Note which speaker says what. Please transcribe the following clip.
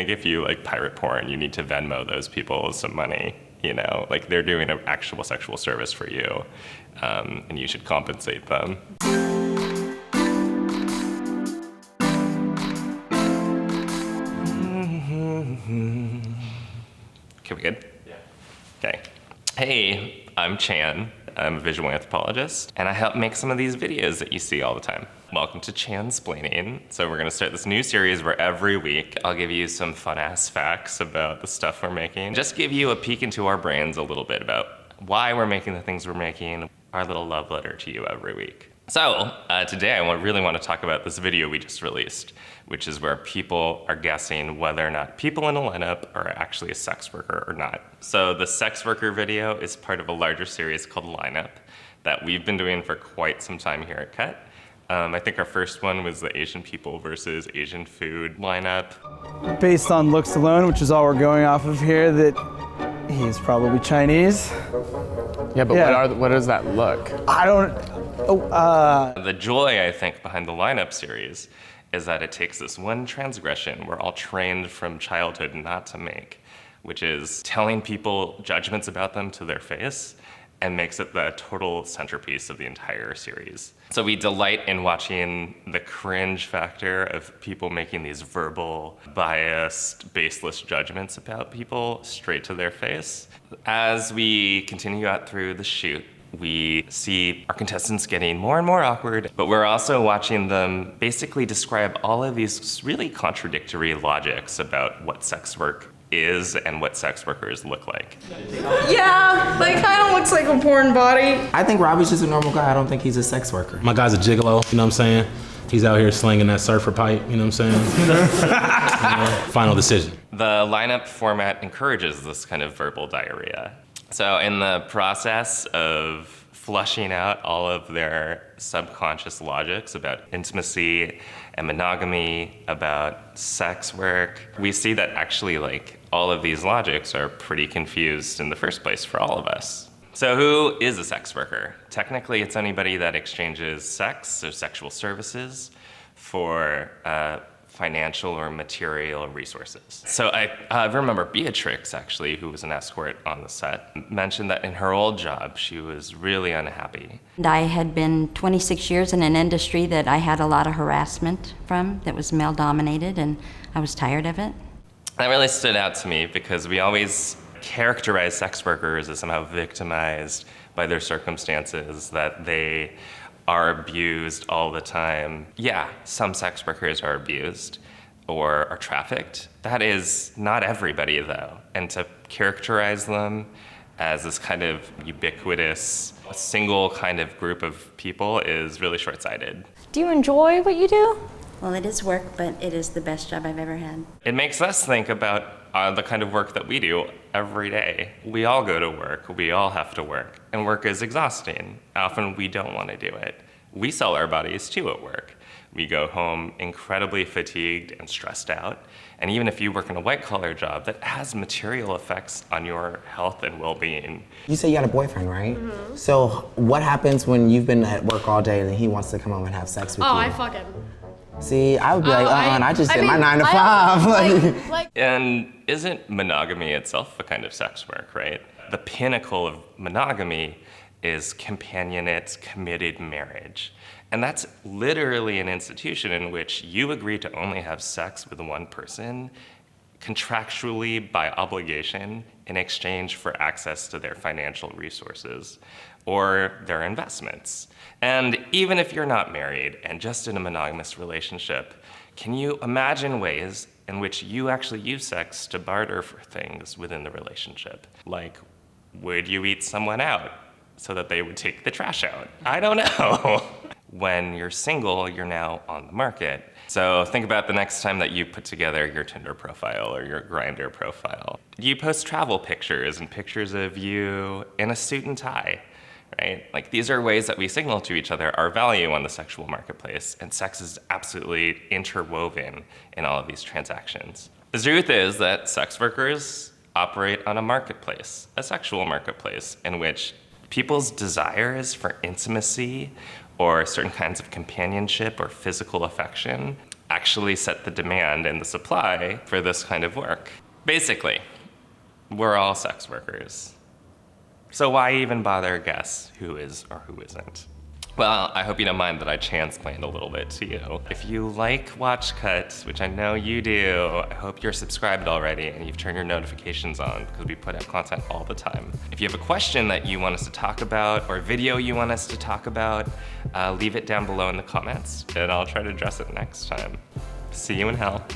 Speaker 1: think if you like pirate porn, you need to Venmo those people some money, you know? Like they're doing an actual sexual service for you, and you should compensate them. Okay, we good? Yeah. Okay. Hey, I'm Chan. I'm a visual anthropologist, and I help make some of these videos that you see all the time. Welcome to Chansplaining. So we're gonna start this new series where every week I'll give you some fun-ass facts about the stuff we're making. Just give you a peek into our brains a little bit about why we're making the things we're making, our little love letter to you every week. So today I really want to talk about this video we just released, which is where people are guessing whether or not people in a lineup are actually a sex worker or not. So the sex worker video is part of a larger series called Lineup that we've been doing for quite some time here at Cut. I think our first one was the Asian people versus Asian food lineup.
Speaker 2: Based on looks alone, which is all we're going off of here, that he's probably Chinese.
Speaker 3: Yeah, but what does that look?
Speaker 2: I don't.
Speaker 1: The joy, I think, behind the Lineup series is that it takes this one transgression we're all trained from childhood not to make, which is telling people judgments about them to their face, and makes it the total centerpiece of the entire series. So we delight in watching the cringe factor of people making these verbal, biased, baseless judgments about people straight to their face. As we continue out through the shoot, we see our contestants getting more and more awkward, but we're also watching them basically describe all of these really contradictory logics about what sex work is and what sex workers look like.
Speaker 4: Yeah, like kind of looks like a porn body.
Speaker 5: I think Robbie's just a normal guy. I don't think he's a sex worker.
Speaker 6: My guy's a gigolo, you know what I'm saying? He's out here slinging that surfer pipe, you know what I'm saying? Final decision.
Speaker 1: The Lineup format encourages this kind of verbal diarrhea. So in the process of flushing out all of their subconscious logics about intimacy and monogamy, about sex work, we see that actually like all of these logics are pretty confused in the first place for all of us. So who is a sex worker? Technically, it's anybody that exchanges sex or sexual services for financial or material resources. So I remember Beatrix, actually, who was an escort on the set, mentioned that in her old job, she was really unhappy.
Speaker 7: And I had been 26 years in an industry that I had a lot of harassment from, that was male-dominated, and I was tired of it.
Speaker 1: That really stood out to me because we always characterize sex workers as somehow victimized by their circumstances, that they are abused all the time. Yeah, some sex workers are abused or are trafficked. That is not everybody though. And to characterize them as this kind of ubiquitous, single kind of group of people is really short-sighted.
Speaker 4: Do you enjoy what you do?
Speaker 7: Well, it is work, but it is the best job I've ever had.
Speaker 1: It makes us think about the kind of work that we do every day. We all go to work, we all have to work, and work is exhausting. Often we don't want to do it. We sell our bodies too at work. We go home incredibly fatigued and stressed out, and even if you work in a white-collar job, that has material effects on your health and well-being.
Speaker 5: You say you got a boyfriend, right? Mm-hmm. So what happens when you've been at work all day and he wants to come home and have sex with you?
Speaker 4: Oh, I fuck him.
Speaker 5: See, I would be like, I just did my 9 to 5.
Speaker 1: And isn't monogamy itself a kind of sex work, right? The pinnacle of monogamy is companionate, committed marriage. And that's literally an institution in which you agree to only have sex with one person contractually by obligation in exchange for access to their financial resources or their investments. And even if you're not married and just in a monogamous relationship, can you imagine ways in which you actually use sex to barter for things within the relationship? Like, would you eat someone out so that they would take the trash out? I don't know. When you're single, you're now on the market. So think about the next time that you put together your Tinder profile or your Grindr profile. You post travel pictures and pictures of you in a suit and tie, right? Like, these are ways that we signal to each other our value on the sexual marketplace, and sex is absolutely interwoven in all of these transactions. The truth is that sex workers operate on a marketplace, a sexual marketplace, in which people's desires for intimacy or certain kinds of companionship or physical affection actually set the demand and the supply for this kind of work. Basically, we're all sex workers. So why even bother guess who is or who isn't? Well, I hope you don't mind that I chansplained a little bit to you. If you like Watch Cut, which I know you do, I hope you're subscribed already and you've turned your notifications on because we put out content all the time. If you have a question that you want us to talk about or a video you want us to talk about, leave it down below in the comments and I'll try to address it next time. See you in hell.